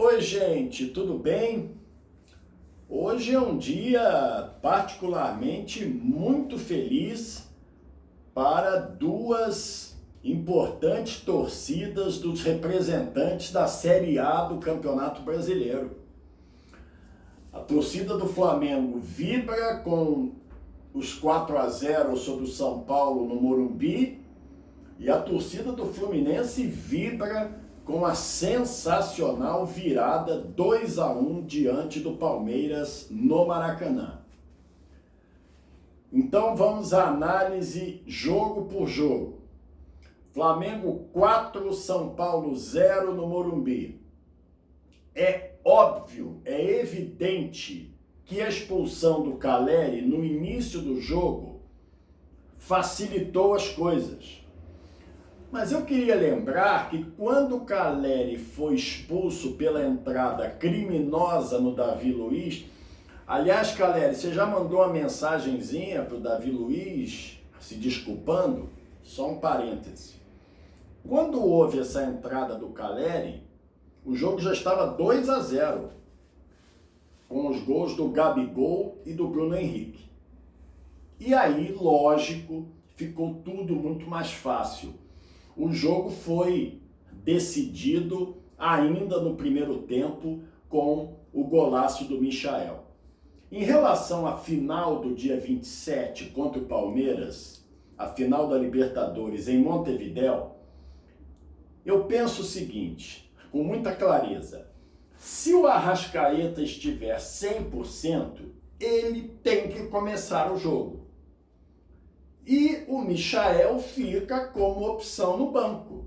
Oi, gente, tudo bem? Hoje é um dia particularmente muito feliz para duas importantes torcidas dos representantes da Série A do Campeonato Brasileiro. A torcida do Flamengo vibra com os 4-0 sobre o São Paulo no Morumbi e a torcida do Fluminense vibra com a sensacional virada 2-1 diante do Palmeiras no Maracanã. Então vamos à análise jogo por jogo. Flamengo 4, São Paulo 0 no Morumbi. É óbvio, é evidente que a expulsão do Caleri no início do jogo facilitou as coisas. Mas eu queria lembrar que quando o Caleri foi expulso pela entrada criminosa no Davi Luiz, aliás, Caleri, você já mandou uma mensagenzinha para o Davi Luiz se desculpando? Só um parêntese. Quando houve essa entrada do Caleri, o jogo já estava 2-0, com os gols do Gabigol e do Bruno Henrique. E aí, lógico, ficou tudo muito mais fácil. O jogo foi decidido ainda no primeiro tempo com o golaço do Michael. Em relação à final do dia 27 contra o Palmeiras, a final da Libertadores em Montevidéu, eu penso o seguinte, com muita clareza: se o Arrascaeta estiver 100%, ele tem que começar o jogo. E o Michael fica como opção no banco.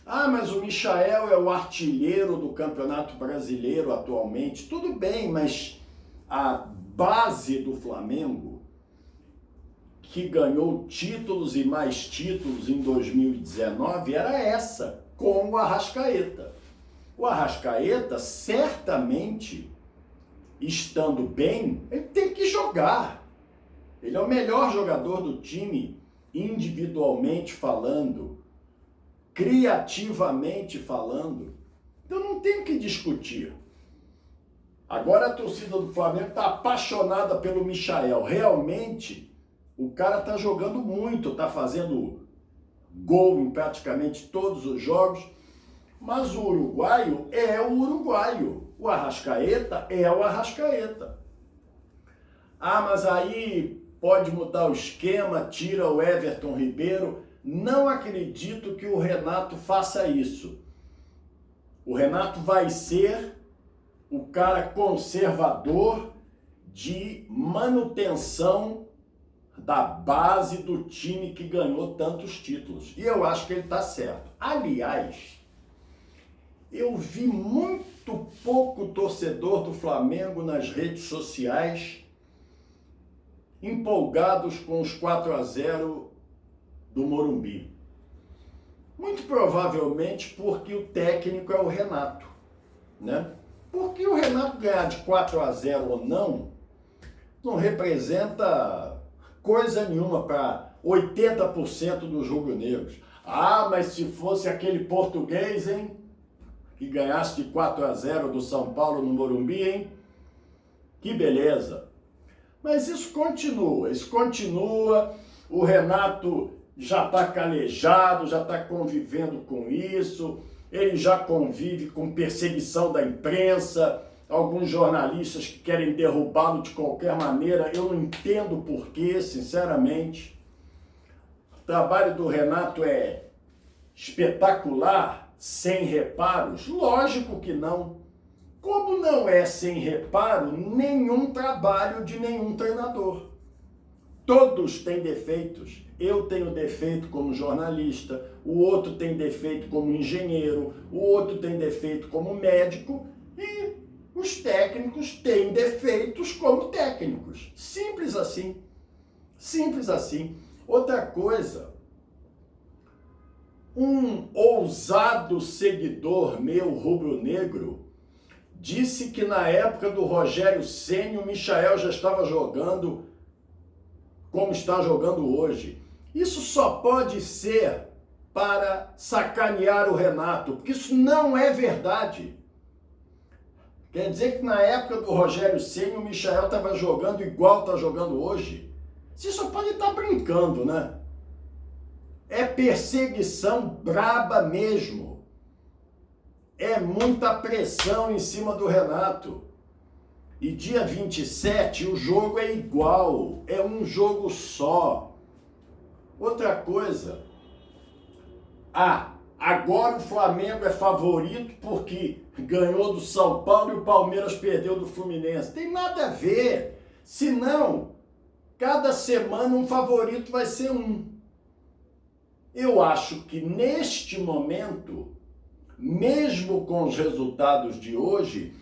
Ah, mas o Michael é o artilheiro do Campeonato Brasileiro atualmente. Tudo bem, mas a base do Flamengo, que ganhou títulos e mais títulos em 2019, era essa, com o Arrascaeta. O Arrascaeta, certamente, estando bem, ele tem que jogar. Ele é o melhor jogador do time, individualmente falando, criativamente falando. Então não tem o que discutir. Agora a torcida do Flamengo está apaixonada pelo Michael. Realmente, o cara está jogando muito, está fazendo gol em praticamente todos os jogos. Mas o uruguaio é o uruguaio. O Arrascaeta é o Arrascaeta. Ah, mas aí pode mudar o esquema, tira o Everton Ribeiro. Não acredito que o Renato faça isso. O Renato vai ser o cara conservador de manutenção da base do time que ganhou tantos títulos. E eu acho que ele está certo. Aliás, eu vi muito pouco torcedor do Flamengo nas redes sociais empolgados com os 4-0 do Morumbi. Muito provavelmente porque o técnico é o Renato, né? Porque o Renato ganhar de 4-0 ou não representa coisa nenhuma para 80% dos rubro-negros. Ah, mas se fosse aquele português, hein? Que ganhasse de 4-0 do São Paulo no Morumbi, hein? Que beleza! Mas isso continua, o Renato já está calejado, já está convivendo com isso, ele já convive com perseguição da imprensa, alguns jornalistas que querem derrubá-lo de qualquer maneira, eu não entendo o porquê, sinceramente. O trabalho do Renato é espetacular, sem reparos? Lógico que não. Como não é sem reparo nenhum trabalho de nenhum treinador. Todos têm defeitos. Eu tenho defeito como jornalista, o outro tem defeito como engenheiro, o outro tem defeito como médico e os técnicos têm defeitos como técnicos. Simples assim. Simples assim. Outra coisa, um ousado seguidor meu rubro-negro disse que na época do Rogério Ceni o Michael já estava jogando como está jogando hoje. Isso só pode ser para sacanear o Renato, porque isso não é verdade. Quer dizer que na época do Rogério Ceni o Michael estava jogando igual está jogando hoje? Você só pode estar brincando, né? É perseguição braba mesmo. É muita pressão em cima do Renato. E dia 27 o jogo é igual, é um jogo só. Outra coisa, agora o Flamengo é favorito porque ganhou do São Paulo e o Palmeiras perdeu do Fluminense. Tem nada a ver. Senão, cada semana um favorito vai ser um. Eu acho que neste momento, mesmo com os resultados de hoje,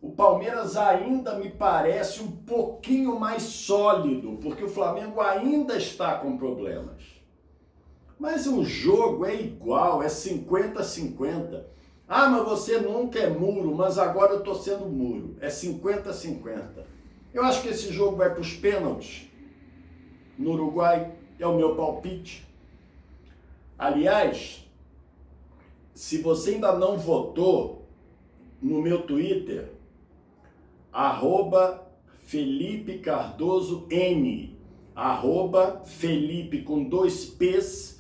o Palmeiras ainda me parece um pouquinho mais sólido, porque o Flamengo ainda está com problemas. Mas o jogo é igual, é 50-50. Ah, mas você nunca é muro, mas agora eu estou sendo muro. É 50-50. Eu acho que esse jogo vai para os pênaltis no Uruguai, é o meu palpite. Aliás, se você ainda não votou no meu Twitter, @FelipeCardosoN, @Felipe com 2 P's,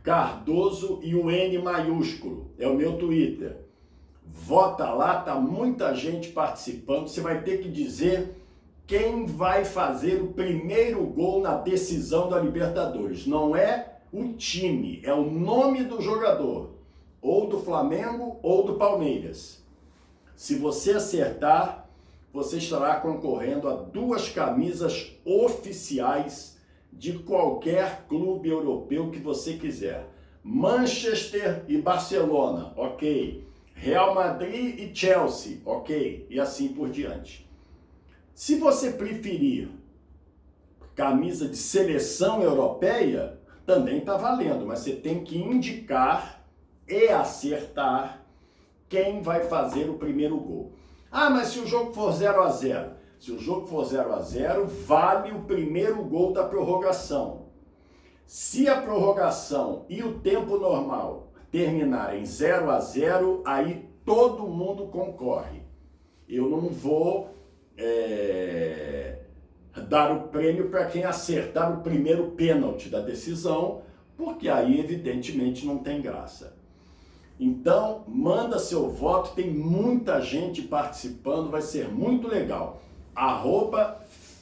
Cardoso e o N maiúsculo, é o meu Twitter. Vota lá, tá muita gente participando, você vai ter que dizer quem vai fazer o primeiro gol na decisão da Libertadores. Não é o time, é o nome do jogador, ou do Flamengo ou do Palmeiras. Se você acertar, você estará concorrendo a 2 camisas oficiais de qualquer clube europeu que você quiser. Manchester e Barcelona, ok. Real Madrid e Chelsea, ok. E assim por diante. Se você preferir camisa de seleção europeia, também está valendo, mas você tem que indicar e acertar quem vai fazer o primeiro gol. Ah, mas se o jogo for 0-0, se o jogo for 0-0, vale o primeiro gol da prorrogação. Se a prorrogação e o tempo normal terminarem 0-0, aí todo mundo concorre. Eu não vou dar o prêmio para quem acertar o primeiro pênalti da decisão, porque aí evidentemente não tem graça. Então, manda seu voto, tem muita gente participando, vai ser muito legal.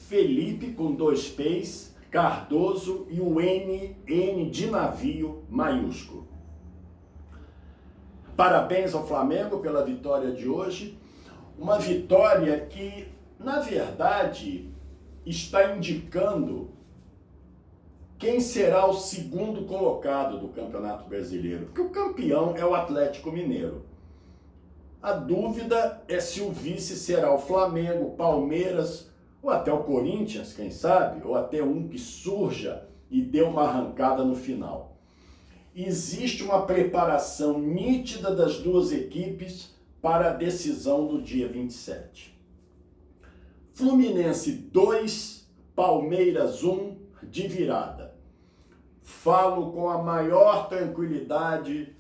@Felipe com 2 P's, Cardoso e o N de navio maiúsculo. Parabéns ao Flamengo pela vitória de hoje. Uma vitória que, na verdade, está indicando quem será o segundo colocado do Campeonato Brasileiro, porque o campeão é o Atlético Mineiro. A dúvida é se o vice será o Flamengo, Palmeiras, ou até o Corinthians, quem sabe, ou até um que surja e dê uma arrancada no final. Existe uma preparação nítida das 2 equipes para a decisão do dia 27. Fluminense 2, Palmeiras 1, de virada. Falo com a maior tranquilidade,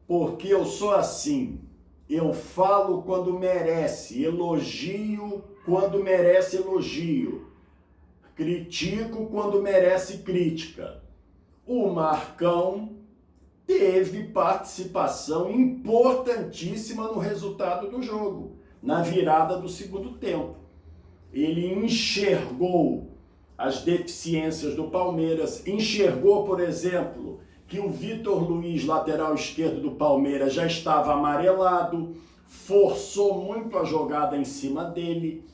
porque eu sou assim. Eu falo quando merece, elogio quando merece elogio, critico quando merece crítica. O Marcão teve participação importantíssima no resultado do jogo, na virada do segundo tempo. Ele enxergou as deficiências do Palmeiras, enxergou, por exemplo, que o Vitor Luiz, lateral esquerdo do Palmeiras, já estava amarelado, forçou muito a jogada em cima dele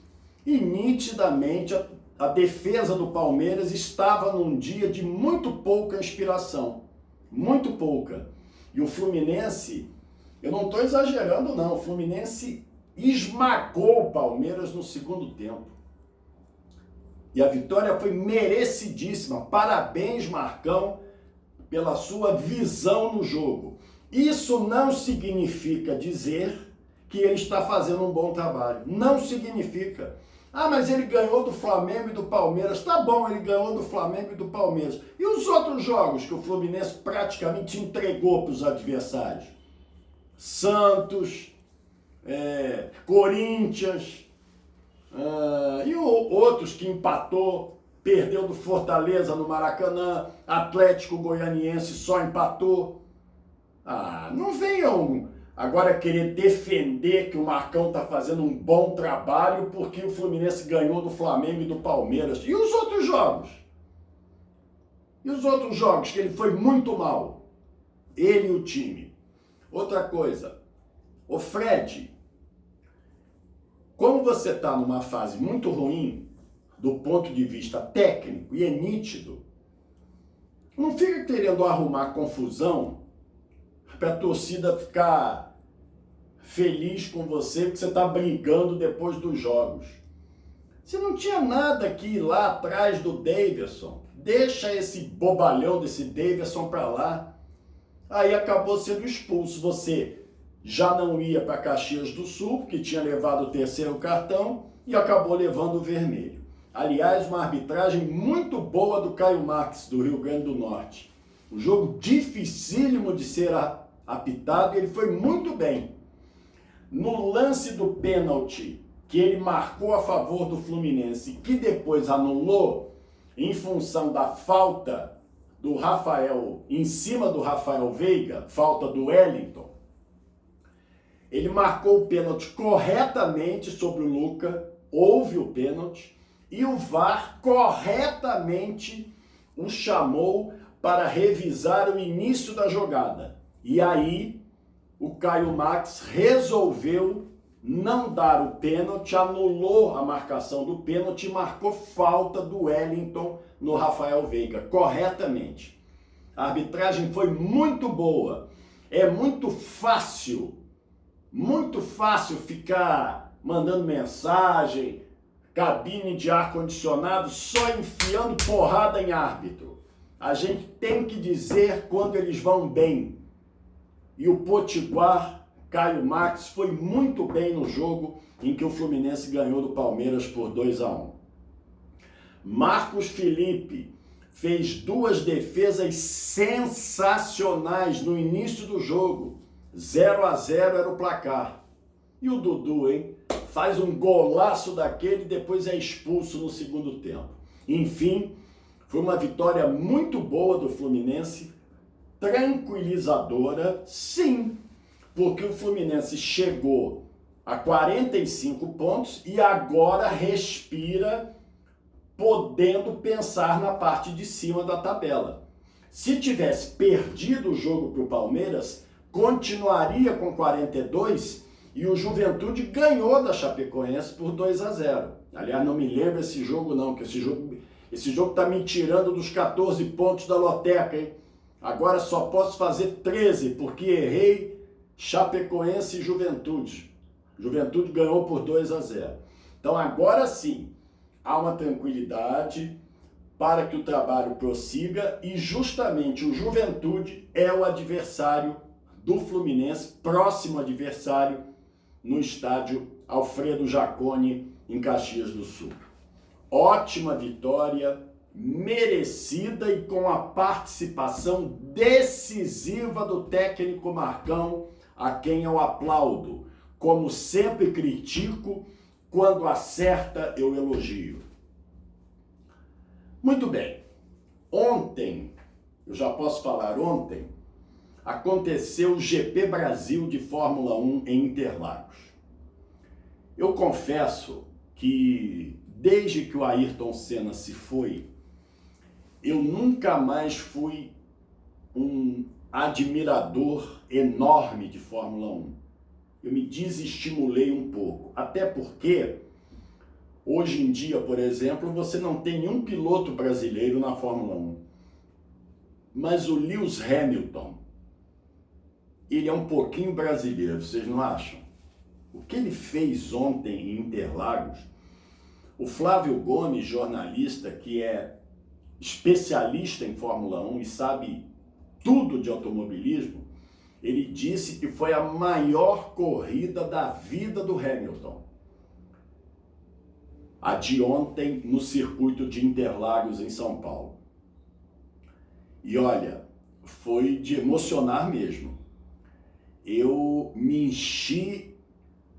e nitidamente a defesa do Palmeiras estava num dia de muito pouca inspiração, muito pouca. E o Fluminense, eu não estou exagerando não, o Fluminense esmagou o Palmeiras no segundo tempo. E a vitória foi merecidíssima. Parabéns, Marcão, pela sua visão no jogo. Isso não significa dizer que ele está fazendo um bom trabalho. Não significa. Ah, mas ele ganhou do Flamengo e do Palmeiras. Tá bom, ele ganhou do Flamengo e do Palmeiras. E os outros jogos que o Fluminense praticamente entregou para os adversários? Santos, Corinthians, e outros que empatou, perdeu do Fortaleza no Maracanã, Atlético Goianiense só empatou. Não venham agora querer defender que o Marcão está fazendo um bom trabalho porque o Fluminense ganhou do Flamengo e do Palmeiras. E os outros jogos? E os outros jogos que ele foi muito mal? Ele e o time. Outra coisa, ô Fred, como você está numa fase muito ruim do ponto de vista técnico e é nítido, não fica querendo arrumar confusão para a torcida ficar feliz com você porque você está brigando depois dos jogos. Você não tinha nada que ir lá atrás do Davidson. Deixa esse bobalhão desse Davidson para lá. Aí acabou sendo expulso. Você já não ia para Caxias do Sul, porque tinha levado o terceiro cartão, e acabou levando o vermelho. Aliás, uma arbitragem muito boa do Caio Marques, do Rio Grande do Norte. Um jogo dificílimo de ser apitado, e ele foi muito bem. No lance do pênalti, que ele marcou a favor do Fluminense, que depois anulou, em função da falta do Rafael, em cima do Rafael Veiga, falta do Wellington, ele marcou o pênalti corretamente sobre o Luca, houve o pênalti, e o VAR corretamente o chamou para revisar o início da jogada. E aí, o Caio Marques resolveu não dar o pênalti, anulou a marcação do pênalti e marcou falta do Wellington no Rafael Veiga, corretamente. A arbitragem foi muito boa. É muito fácil ficar mandando mensagem, cabine de ar-condicionado, só enfiando porrada em árbitro. A gente tem que dizer quando eles vão bem. E o Potiguar, Caio Marques, foi muito bem no jogo em que o Fluminense ganhou do Palmeiras por 2-1. Marcos Felipe fez 2 defesas sensacionais no início do jogo. 0-0 era o placar. E o Dudu, hein? Faz um golaço daquele e depois é expulso no segundo tempo. Enfim, foi uma vitória muito boa do Fluminense, tranquilizadora, sim, porque o Fluminense chegou a 45 pontos e agora respira podendo pensar na parte de cima da tabela. Se tivesse perdido o jogo para o Palmeiras, continuaria com 42 e o Juventude ganhou da Chapecoense por 2-0. Aliás, não me lembro esse jogo não, que esse jogo está me tirando dos 14 pontos da loteca, hein? Agora só posso fazer 13, porque errei Chapecoense e Juventude. Juventude ganhou por 2-0. Então agora sim, há uma tranquilidade para que o trabalho prossiga e justamente o Juventude é o adversário do Fluminense, próximo adversário no estádio Alfredo Jaconi, em Caxias do Sul. Ótima vitória, merecida e com a participação decisiva do técnico Marcão, a quem eu aplaudo. Como sempre critico, quando acerta eu elogio. Muito bem, ontem, eu já posso falar ontem, aconteceu o GP Brasil de Fórmula 1 em Interlagos. Eu confesso que desde que o Ayrton Senna se foi, eu nunca mais fui um admirador enorme de Fórmula 1. Eu me desestimulei um pouco, até porque hoje em dia, por exemplo, você não tem nenhum piloto brasileiro na Fórmula 1. Mas o Lewis Hamilton, ele é um pouquinho brasileiro, vocês não acham? O que ele fez ontem em Interlagos, o Flávio Gomes, jornalista, que é especialista em Fórmula 1 e sabe tudo de automobilismo, ele disse que foi a maior corrida da vida do Hamilton. A de ontem no circuito de Interlagos, em São Paulo. E olha, foi de emocionar mesmo. Eu me enchi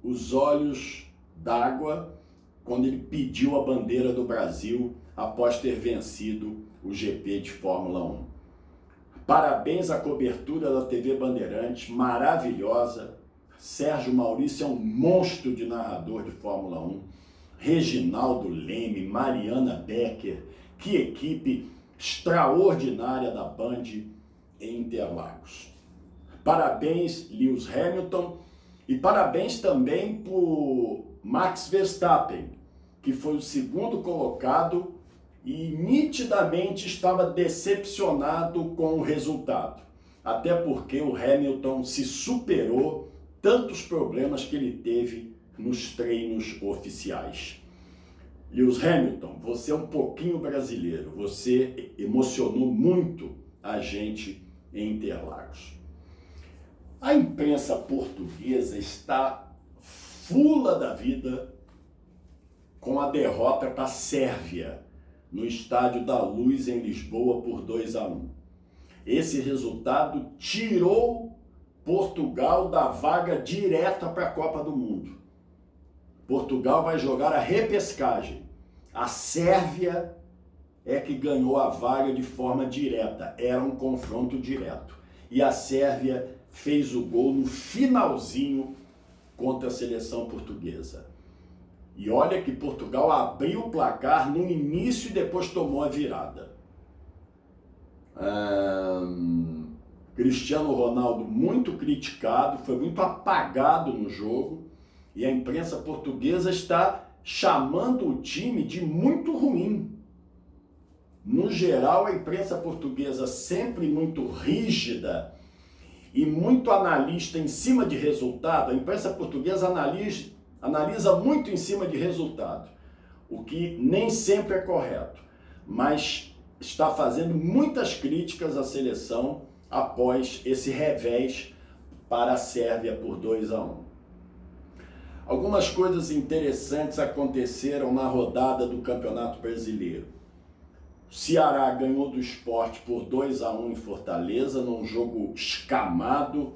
os olhos d'água quando ele pediu a bandeira do Brasil após ter vencido o GP de Fórmula 1. Parabéns à cobertura da TV Bandeirantes, maravilhosa. Sérgio Maurício é um monstro de narrador de Fórmula 1. Reginaldo Leme, Mariana Becker, que equipe extraordinária da Band em Interlagos. Parabéns, Lewis Hamilton, e parabéns também por Max Verstappen, que foi o segundo colocado e nitidamente estava decepcionado com o resultado. Até porque o Hamilton se superou tantos problemas que ele teve nos treinos oficiais. Lewis Hamilton, você é um pouquinho brasileiro, você emocionou muito a gente em Interlagos. A imprensa portuguesa está fula da vida com a derrota para a Sérvia no Estádio da Luz em Lisboa por 2-1. Esse resultado tirou Portugal da vaga direta para a Copa do Mundo. Portugal vai jogar a repescagem. A Sérvia é que ganhou a vaga de forma direta. Era um confronto direto. E a Sérvia fez o gol no finalzinho contra a seleção portuguesa. E olha que Portugal abriu o placar no início e depois tomou a virada. Cristiano Ronaldo muito criticado, foi muito apagado no jogo. E a imprensa portuguesa está chamando o time de muito ruim. No geral, a imprensa portuguesa sempre muito rígida e muito analista em cima de resultado. A imprensa portuguesa analisa muito em cima de resultado, o que nem sempre é correto, mas está fazendo muitas críticas à seleção após esse revés para a Sérvia por 2-1. Algumas coisas interessantes aconteceram na rodada do Campeonato Brasileiro. O Ceará ganhou do Sport por 2-1 em Fortaleza, num jogo escamado,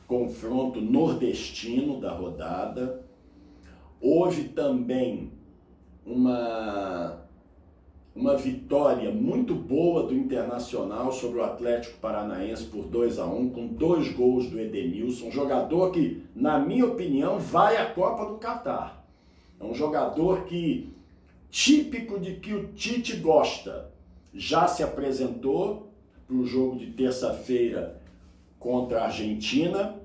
confronto nordestino da rodada. Houve também uma vitória muito boa do Internacional sobre o Atlético Paranaense por 2-1, com 2 gols do Edenilson, um jogador que, na minha opinião, vai à Copa do Catar. É um jogador que, típico de que o Tite gosta, já se apresentou para o jogo de terça-feira contra a Argentina,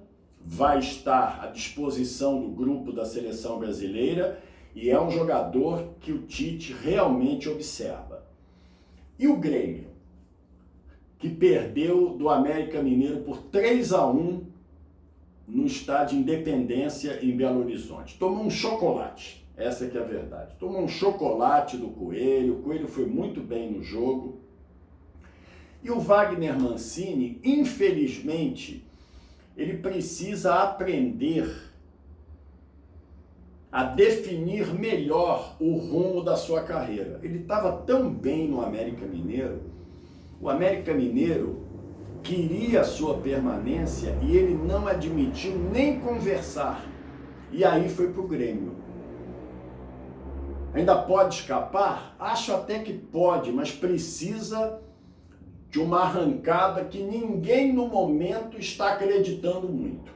vai estar à disposição do grupo da seleção brasileira e é um jogador que o Tite realmente observa. E o Grêmio, que perdeu do América Mineiro por 3-1 no estádio Independência em Belo Horizonte. Tomou um chocolate, essa que é a verdade. Tomou um chocolate do Coelho, o Coelho foi muito bem no jogo. E o Wagner Mancini, infelizmente, ele precisa aprender a definir melhor o rumo da sua carreira. Ele estava tão bem no América Mineiro, o América Mineiro queria a sua permanência e ele não admitiu nem conversar. E aí foi para o Grêmio. Ainda pode escapar? Acho até que pode, mas precisa de uma arrancada que ninguém no momento está acreditando muito.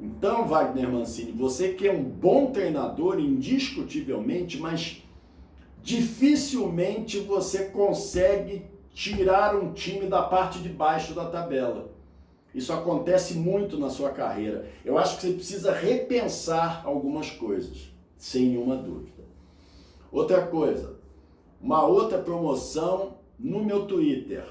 Então, Wagner Mancini, você que é um bom treinador, indiscutivelmente, mas dificilmente você consegue tirar um time da parte de baixo da tabela. Isso acontece muito na sua carreira. Eu acho que você precisa repensar algumas coisas, sem nenhuma dúvida. Outra coisa, uma outra promoção no meu Twitter,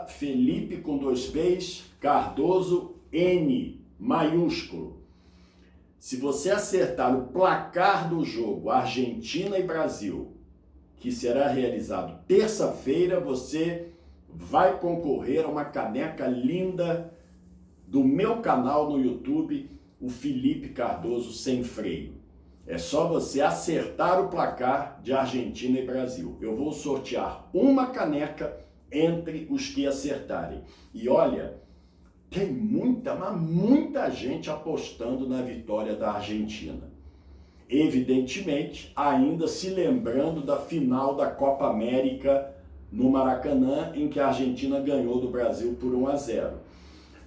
@Felipe com 2 P's, Cardoso N, maiúsculo. Se você acertar o placar do jogo Argentina e Brasil, que será realizado terça-feira, você vai concorrer a uma caneca linda do meu canal no YouTube, o Felipe Cardoso Sem Freio. É só você acertar o placar de Argentina e Brasil. Eu vou sortear uma caneca entre os que acertarem. E olha, tem muita, mas muita gente apostando na vitória da Argentina. Evidentemente, ainda se lembrando da final da Copa América no Maracanã, em que a Argentina ganhou do Brasil por 1-0.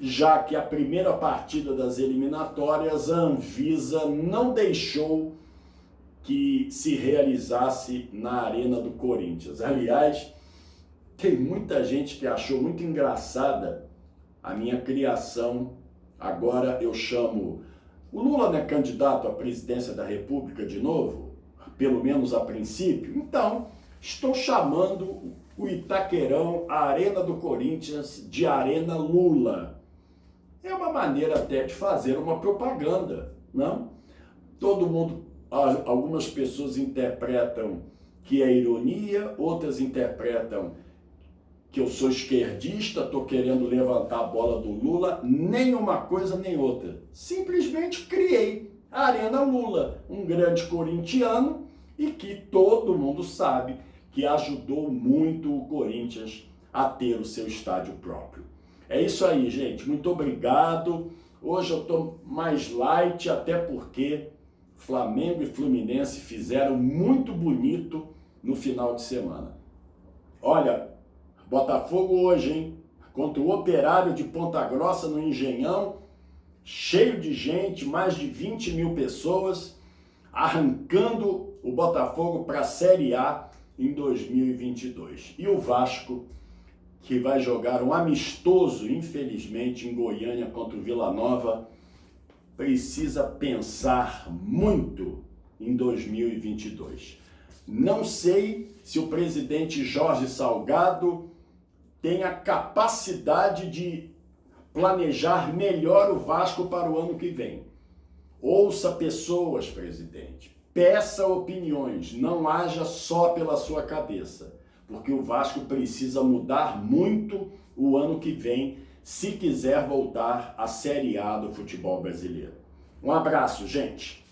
Já que a primeira partida das eliminatórias, a Anvisa não deixou que se realizasse na Arena do Corinthians. Aliás, tem muita gente que achou muito engraçada a minha criação. Agora eu chamo... O Lula não é candidato à presidência da República de novo? Pelo menos a princípio? Então, estou chamando o Itaquerão, a Arena do Corinthians, de Arena Lula. É uma maneira até de fazer uma propaganda, não? Todo mundo, algumas pessoas interpretam que é ironia, outras interpretam que eu sou esquerdista, estou querendo levantar a bola do Lula. Nem uma coisa nem outra. Simplesmente criei a Arena Lula, um grande corintiano e que todo mundo sabe que ajudou muito o Corinthians a ter o seu estádio próprio. É isso aí, gente. Muito obrigado. Hoje eu estou mais light, até porque Flamengo e Fluminense fizeram muito bonito no final de semana. Olha, Botafogo hoje, hein? Contra o Operário de Ponta Grossa no Engenhão, cheio de gente, mais de 20 mil pessoas, arrancando o Botafogo para a Série A em 2022. E o Vasco, que vai jogar um amistoso, infelizmente, em Goiânia contra o Vila Nova, precisa pensar muito em 2022. Não sei se o presidente Jorge Salgado tem a capacidade de planejar melhor o Vasco para o ano que vem. Ouça pessoas, presidente. Peça opiniões. Não haja só pela sua cabeça. Porque o Vasco precisa mudar muito o ano que vem, se quiser voltar à Série A do futebol brasileiro. Um abraço, gente.